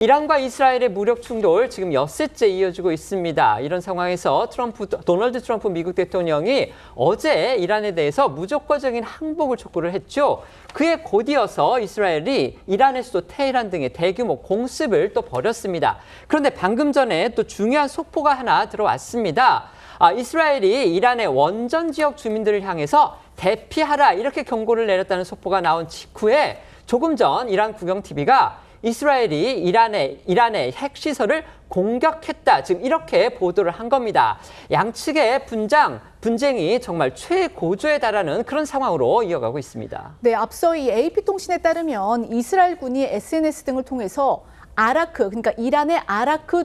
이란과 이스라엘의 무력 충돌 지금 엿새째 이어지고 있습니다. 이런 상황에서 도널드 트럼프 미국 대통령이 어제 이란에 대해서 무조건적인 항복을 촉구를 했죠. 그에 곧이어서 이스라엘이 이란의 수도 테헤란 등의 대규모 공습을 또 벌였습니다. 그런데 방금 전에 또 중요한 속보가 하나 들어왔습니다. 이스라엘이 이란의 원전 지역 주민들을 향해서 대피하라 이렇게 경고를 내렸다는 속보가 나온 직후에 조금 전 이란 국영TV가 이스라엘이 이란의 핵시설을 공격했다. 지금 이렇게 보도를 한 겁니다. 양측의 분쟁이 정말 최고조에 달하는 그런 상황으로 이어가고 있습니다. 네, 앞서 이 AP통신에 따르면 이스라엘군이 SNS 등을 통해서 그러니까 이란의 아라크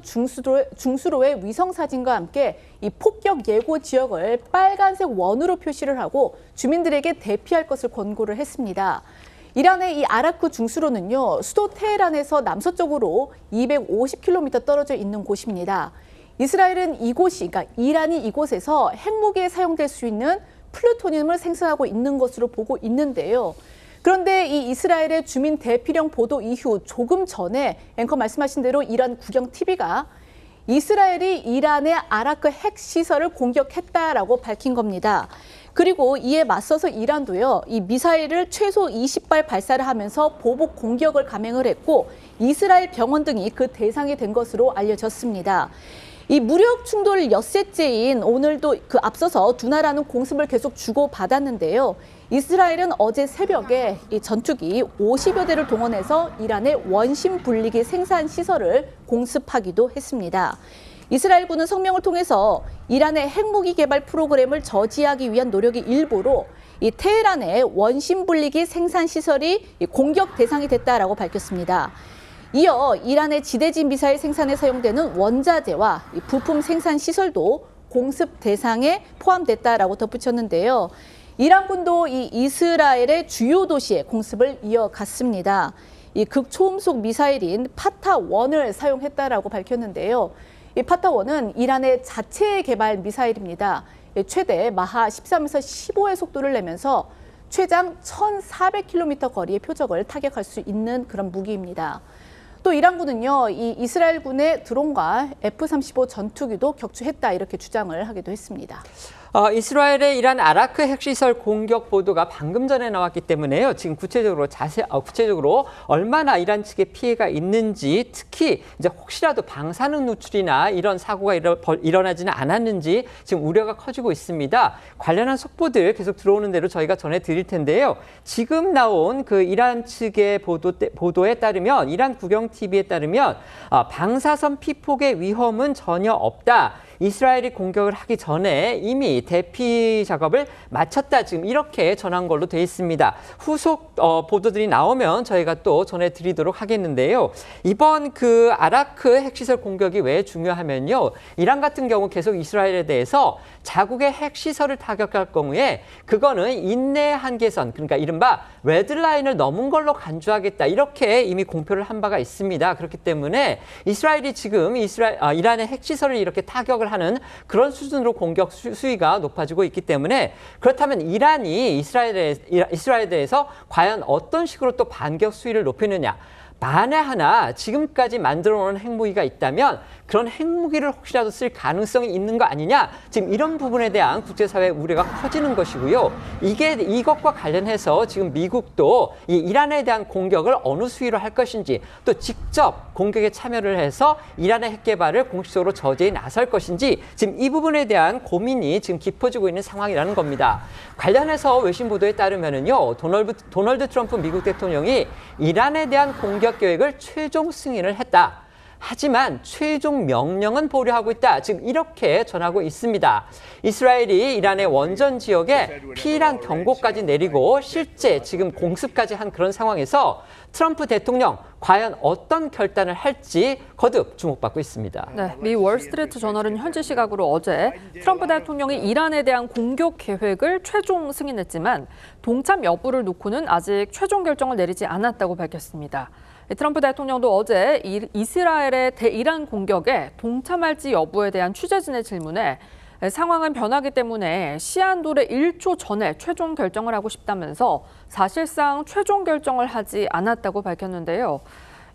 중수로의 위성사진과 함께 이 폭격 예고 지역을 빨간색 원으로 표시를 하고 주민들에게 대피할 것을 권고를 했습니다. 이란의 이 아라크 중수로는요, 수도 테헤란에서 남서쪽으로 250km 떨어져 있는 곳입니다. 이스라엘은 그러니까 이란이 이곳에서 핵무기에 사용될 수 있는 플루토늄을 생산하고 있는 것으로 보고 있는데요. 그런데 이 이스라엘의 주민 대피령 보도 이후 조금 전에 앵커 말씀하신 대로 이란 국영TV가 이스라엘이 이란의 아라크 핵시설을 공격했다라고 밝힌 겁니다. 그리고 이에 맞서서 이란도요, 이 미사일을 최소 20발 발사를 하면서 보복 공격을 감행을 했고 이스라엘 병원 등이 그 대상이 된 것으로 알려졌습니다. 이 무력 충돌 엿새째인 오늘도 앞서서 두 나라는 공습을 계속 주고받았는데요. 이스라엘은 어제 새벽에 이 전투기 50여 대를 동원해서 이란의 원심 분리기 생산 시설을 공습하기도 했습니다. 이스라엘군은 성명을 통해서 이란의 핵무기 개발 프로그램을 저지하기 위한 노력의 일부로 이 테헤란의 원심 분리기 생산 시설이 공격 대상이 됐다라고 밝혔습니다. 이어 이란의 지대지 미사일 생산에 사용되는 원자재와 부품 생산 시설도 공습 대상에 포함됐다라고 덧붙였는데요. 이란군도 이 이스라엘의 주요 도시에 공습을 이어갔습니다. 이 극초음속 미사일인 파타-1을 사용했다라고 밝혔는데요. 이 파타-1은 이란의 자체 개발 미사일입니다. 최대 마하 13에서 15의 속도를 내면서 최장 1,400km 거리의 표적을 타격할 수 있는 그런 무기입니다. 또 이란군은요, 이 이스라엘군의 드론과 F-35 전투기도 격추했다 이렇게 주장을 하기도 했습니다. 이스라엘의 이란 아라크 핵시설 공격 보도가 방금 전에 나왔기 때문에요. 지금 구체적으로 얼마나 이란 측에 피해가 있는지, 특히 이제 혹시라도 방사능 누출이나 이런 사고가 일어나지는 않았는지 지금 우려가 커지고 있습니다. 관련한 속보들 계속 들어오는 대로 저희가 전해드릴 텐데요. 지금 나온 그 이란 측의 보도에 따르면, 이란 국영TV에 따르면 방사선 피폭의 위험은 전혀 없다. 이스라엘이 공격을 하기 전에 이미 대피 작업을 마쳤다. 지금 이렇게 전한 걸로 돼 있습니다. 후속 보도들이 나오면 저희가 또 전해드리도록 하겠는데요. 이번 그 아라크 핵시설 공격이 왜 중요하면요. 이란 같은 경우 계속 이스라엘에 대해서 자국의 핵시설을 타격할 경우에 그거는 인내 한계선, 그러니까 이른바 레드라인을 넘은 걸로 간주하겠다. 이렇게 이미 공표를 한 바가 있습니다. 그렇기 때문에 이스라엘이 지금 이란의 핵시설을 이렇게 타격을 하는 그런 수준으로 공격 수위가 높아지고 있기 때문에, 그렇다면 이란이 이스라엘에 대해서 과연 어떤 식으로 또 반격 수위를 높이느냐. 만에 하나 지금까지 만들어 놓은 핵무기가 있다면 그런 핵무기를 혹시라도 쓸 가능성이 있는 거 아니냐. 지금 이런 부분에 대한 국제사회의 우려가 커지는 것이고요. 이것과 관련해서 지금 미국도 이 이란에 대한 공격을 어느 수위로 할 것인지, 또 직접 공격에 참여를 해서 이란의 핵 개발을 공식적으로 저지에 나설 것인지, 지금 이 부분에 대한 고민이 지금 깊어지고 있는 상황이라는 겁니다. 관련해서 외신 보도에 따르면은요, 도널드 트럼프 미국 대통령이 이란에 대한 공격 계획을 최종 승인을 했다. 하지만 최종 명령은 보류하고 있다. 지금 이렇게 전하고 있습니다. 이스라엘이 이란의 원전 지역에 피란 경고까지 내리고 실제 지금 공습까지 한 그런 상황에서 트럼프 대통령 과연 어떤 결단을 할지 거듭 주목받고 있습니다. 네, 미 월스트리트 저널은 현지 시각으로 어제 트럼프 대통령이 이란에 대한 공격 계획을 최종 승인했지만 동참 여부를 놓고는 아직 최종 결정을 내리지 않았다고 밝혔습니다. 트럼프 대통령도 어제 이스라엘의 대이란 공격에 동참할지 여부에 대한 취재진의 질문에 상황은 변하기 때문에 시한도래 1초 전에 최종 결정을 하고 싶다면서 사실상 최종 결정을 하지 않았다고 밝혔는데요.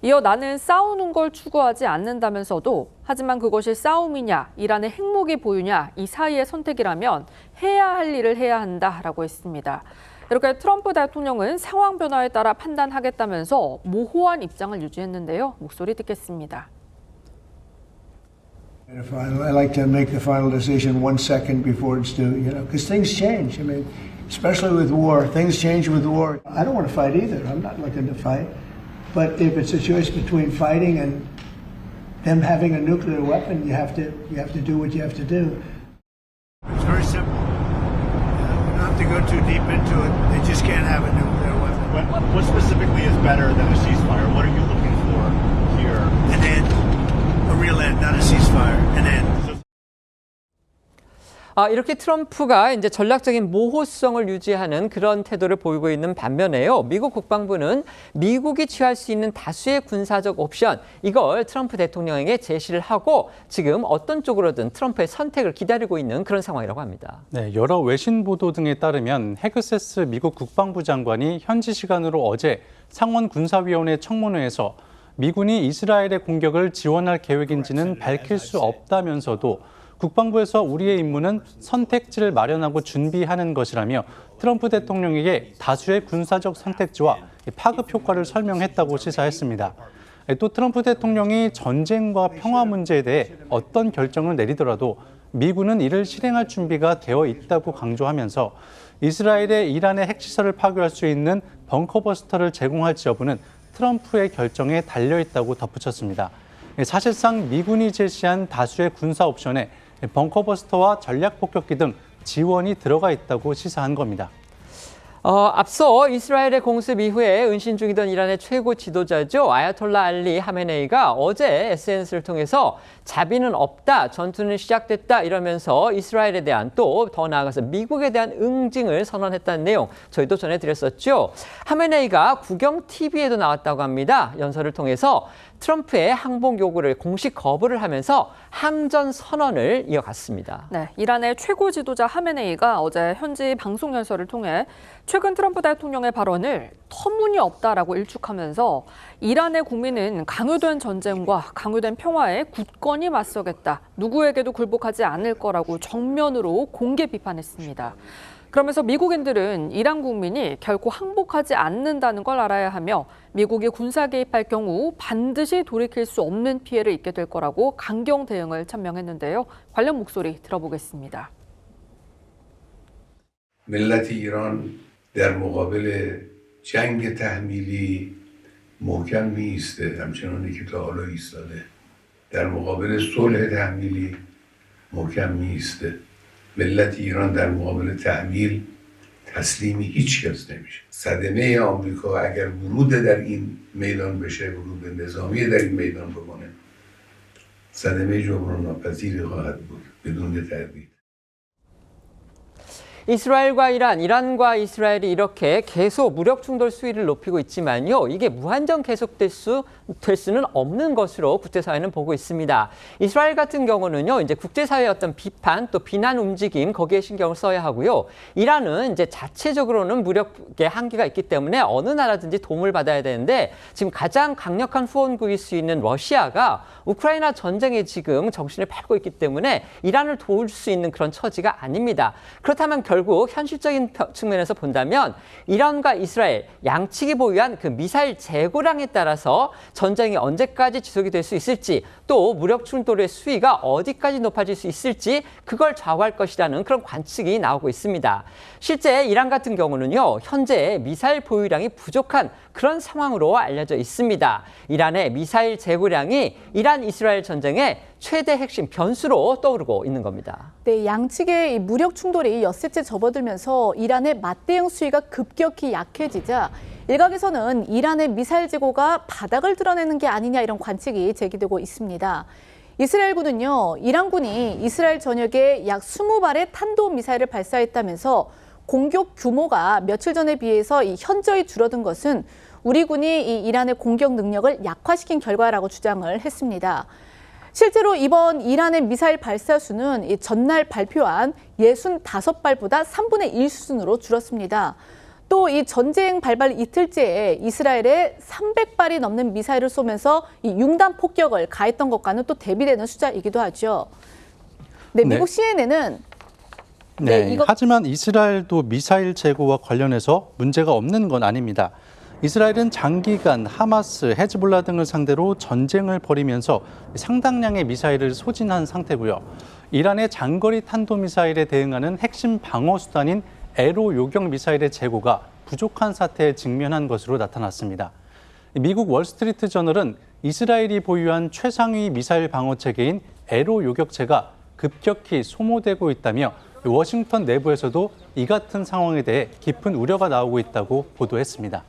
이어 나는 싸우는 걸 추구하지 않는다면서도 하지만 그것이 싸움이냐, 이란의 핵무기 보유냐 이 사이의 선택이라면 해야 할 일을 해야 한다라고 했습니다. 이렇게 트럼프 대통령은 상황 변화에 따라 판단하겠다면서 모호한 입장을 유지했는데요. 목소리 듣겠습니다. I like to make the final decision 1 second before it's due, because things change. I mean, especially with war, things change with war. I don't want to fight either. I'm not looking to fight. But if it's a choice between fighting and them having a nuclear weapon, you have to do what you have to do. It's very simple. You don't have to go too deep into it. They just can't have a nuclear weapon. What specifically is better than a ceasefire? What are you looking for here? An end. A real end, not a ceasefire. An end. 이렇게 트럼프가 이제 전략적인 모호성을 유지하는 그런 태도를 보이고 있는 반면에요. 미국 국방부는 미국이 취할 수 있는 다수의 군사적 옵션, 이걸 트럼프 대통령에게 제시를 하고 지금 어떤 쪽으로든 트럼프의 선택을 기다리고 있는 그런 상황이라고 합니다. 네, 여러 외신 보도 등에 따르면 헤그세스 미국 국방부 장관이 현지 시간으로 어제 상원 군사위원회 청문회에서 미군이 이스라엘의 공격을 지원할 계획인지는 밝힐 수 없다면서도 국방부에서 우리의 임무는 선택지를 마련하고 준비하는 것이라며 트럼프 대통령에게 다수의 군사적 선택지와 파급 효과를 설명했다고 시사했습니다. 또 트럼프 대통령이 전쟁과 평화 문제에 대해 어떤 결정을 내리더라도 미군은 이를 실행할 준비가 되어 있다고 강조하면서 이스라엘의 이란의 핵시설을 파괴할 수 있는 벙커버스터를 제공할지 여부는 트럼프의 결정에 달려있다고 덧붙였습니다. 사실상 미군이 제시한 다수의 군사 옵션에 벙커버스터와 전략폭격기 등 지원이 들어가 있다고 시사한 겁니다. 앞서 이스라엘의 공습 이후에 은신 중이던 이란의 최고 지도자죠. 아야톨라 알리 하메네이가 어제 SNS를 통해서 자비는 없다, 전투는 시작됐다 이러면서 이스라엘에 대한 또 더 나아가서 미국에 대한 응징을 선언했다는 내용 저희도 전해드렸었죠. 하메네이가 국영 TV에도 나왔다고 합니다. 연설을 통해서 트럼프의 항복 요구를 공식 거부를 하면서 항전 선언을 이어갔습니다. 네, 이란의 최고 지도자 하메네이가 어제 현지 방송 연설을 통해 최근 트럼프 대통령의 발언을 터무니없다라고 일축하면서 이란의 국민은 강요된 전쟁과 강요된 평화에 굳건히 맞서겠다. 누구에게도 굴복하지 않을 거라고 정면으로 공개 비판했습니다. 그러면서 미국인들은 이란 국민이 결코 항복하지 않는다는 걸 알아야 하며 미국이 군사 개입할 경우 반드시 돌이킬 수 없는 피해를 입게 될 거라고 강경 대응을 천명했는데요. 관련 목소리 들어보겠습니다. ملت ایران در مقابل جنگ تحمیلی محکم می‌ایسته، همچنانی که تا حالا ایستاده. در مقابل صلح تحمیلی محکم می‌ایسته. ملت ایران در مقابل تحمیل تسلیم هیچ کس نمیشه. صدمه آمریکا اگر ورود در این میدان بشه، ورود نظامی در این میدان بکنه، صدمه جبران ناپذیری خواهد بود بدون تردید. 이스라엘과 이란과 이스라엘이 이렇게 계속 무력 충돌 수위를 높이고 있지만요. 이게 무한정 계속될 수는 없는 것으로 국제사회는 보고 있습니다. 이스라엘 같은 경우는요, 이제 국제사회의 어떤 비판 또 비난 움직임 거기에 신경을 써야 하고요. 이란은 이제 자체적으로는 무력의 한계가 있기 때문에 어느 나라든지 도움을 받아야 되는데 지금 가장 강력한 후원국일 수 있는 러시아가 우크라이나 전쟁에 지금 정신을 팔고 있기 때문에 이란을 도울 수 있는 그런 처지가 아닙니다. 그렇다면 결국 현실적인 측면에서 본다면 이란과 이스라엘 양측이 보유한 그 미사일 재고량에 따라서 전쟁이 언제까지 지속이 될 수 있을지 또 무력 충돌의 수위가 어디까지 높아질 수 있을지 그걸 좌우할 것이라는 그런 관측이 나오고 있습니다. 실제 이란 같은 경우는요, 현재 미사일 보유량이 부족한 그런 상황으로 알려져 있습니다. 이란의 미사일 재고량이 이란 이스라엘 전쟁의 최대 핵심 변수로 떠오르고 있는 겁니다. 네, 양측의 이 무력 충돌이 엿새째 접어들면서 이란의 맞대응 수위가 급격히 약해지자 일각에서는 이란의 미사일 재고가 바닥을 드러내는 게 아니냐 이런 관측이 제기되고 있습니다. 이스라엘군은요, 이란군이 이스라엘 전역에 약 20발의 탄도미사일을 발사했다면서 공격 규모가 며칠 전에 비해서 현저히 줄어든 것은 우리 군이 이 이란의 공격 능력을 약화시킨 결과라고 주장을 했습니다. 실제로 이번 이란의 미사일 발사 수는 전날 발표한 65발보다 3분의 1 수준으로 줄었습니다. 또 이 전쟁 발발 이틀째에 이스라엘에 300발이 넘는 미사일을 쏘면서 이 융단 폭격을 가했던 것과는 또 대비되는 숫자이기도 하죠. 네, 미국 CNN은 네, 하지만 이스라엘도 미사일 재고와 관련해서 문제가 없는 건 아닙니다. 이스라엘은 장기간 하마스, 헤즈볼라 등을 상대로 전쟁을 벌이면서 상당량의 미사일을 소진한 상태고요. 이란의 장거리 탄도미사일에 대응하는 핵심 방어 수단인 에로 요격 미사일의 재고가 부족한 사태에 직면한 것으로 나타났습니다. 미국 월스트리트 저널은 이스라엘이 보유한 최상위 미사일 방어 체계인 에로 요격체가 급격히 소모되고 있다며 워싱턴 내부에서도 이 같은 상황에 대해 깊은 우려가 나오고 있다고 보도했습니다.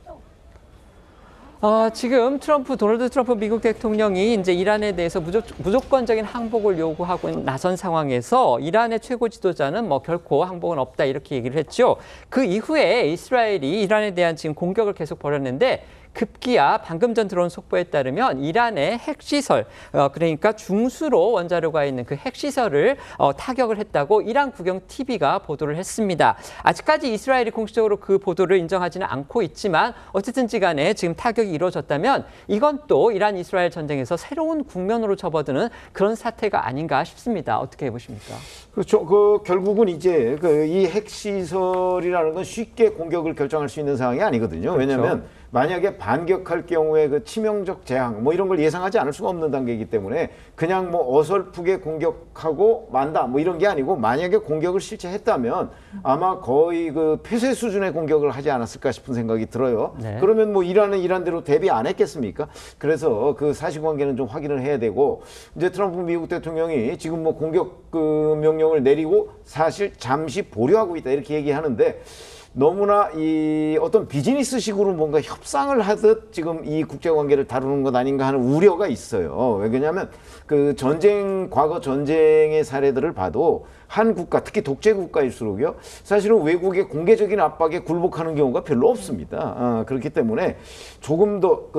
지금 도널드 트럼프 미국 대통령이 이제 이란에 대해서 무조건적인 항복을 요구하고 나선 상황에서 이란의 최고 지도자는 뭐 결코 항복은 없다 이렇게 얘기를 했죠. 그 이후에 이스라엘이 이란에 대한 지금 공격을 계속 벌였는데 급기야 방금 전 들어온 속보에 따르면 이란의 핵시설, 그러니까 중수로 원자료가 있는 그 핵시설을 타격을 했다고 이란 국영 TV가 보도를 했습니다. 아직까지 이스라엘이 공식적으로 그 보도를 인정하지는 않고 있지만 어쨌든지 간에 지금 타격이 이루어졌다면 이건 또 이란 이스라엘 전쟁에서 새로운 국면으로 접어드는 그런 사태가 아닌가 싶습니다. 어떻게 보십니까? 그렇죠. 결국은 이제 이 핵시설이라는 건 쉽게 공격을 결정할 수 있는 상황이 아니거든요. 왜냐하면 만약에 반격할 경우에 그 치명적 재앙 뭐 이런 걸 예상하지 않을 수가 없는 단계이기 때문에 그냥 뭐 어설프게 공격하고 만다 뭐 이런 게 아니고 만약에 공격을 실제 했다면 아마 거의 그 폐쇄 수준의 공격을 하지 않았을까 싶은 생각이 들어요. 네. 그러면 뭐 이란은 이란대로 대비 안 했겠습니까? 그래서 그 사실관계는 좀 확인을 해야 되고 이제 트럼프 미국 대통령이 지금 뭐 공격 명령을 내리고 사실 잠시 보류하고 있다 이렇게 얘기하는데 너무나 이 어떤 비즈니스식으로 뭔가 협상을 하듯 지금 이 국제관계를 다루는 것 아닌가 하는 우려가 있어요. 왜냐하면 그 과거 전쟁의 사례들을 봐도 한 국가, 특히 독재 국가일수록요, 사실은 외국의 공개적인 압박에 굴복하는 경우가 별로 없습니다. 그렇기 때문에 조금 더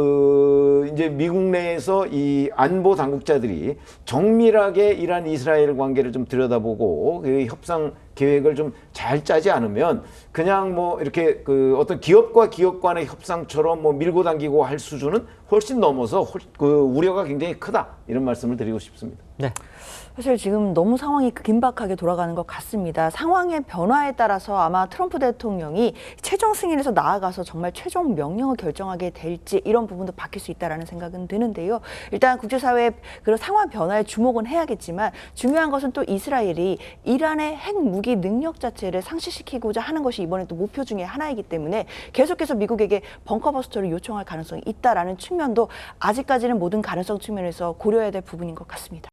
이제 미국 내에서 이 안보 당국자들이 정밀하게 이란 이스라엘 관계를 좀 들여다보고 그 협상 계획을 좀 잘 짜지 않으면 그냥 뭐 이렇게 어떤 기업과 기업 간의 협상처럼 뭐 밀고 당기고 할 수준은 훨씬 넘어서 우려가 굉장히 크다 이런 말씀을 드리고 싶습니다. 네. 사실 지금 너무 상황이 긴박하게 돌아가는 것 같습니다. 상황의 변화에 따라서 아마 트럼프 대통령이 최종 승인에서 나아가서 정말 최종 명령을 결정하게 될지 이런 부분도 바뀔 수 있다라는 생각은 드는데요. 일단 국제사회의 그런 상황 변화에 주목은 해야겠지만 중요한 것은 또 이스라엘이 이란의 핵무기 능력 자체를 상실시키고자 하는 것이 이번에 또 목표 중에 하나이기 때문에 계속해서 미국에게 벙커버스터를 요청할 가능성이 있다라는 측면도 아직까지는 모든 가능성 측면에서 고려해야 될 부분인 것 같습니다.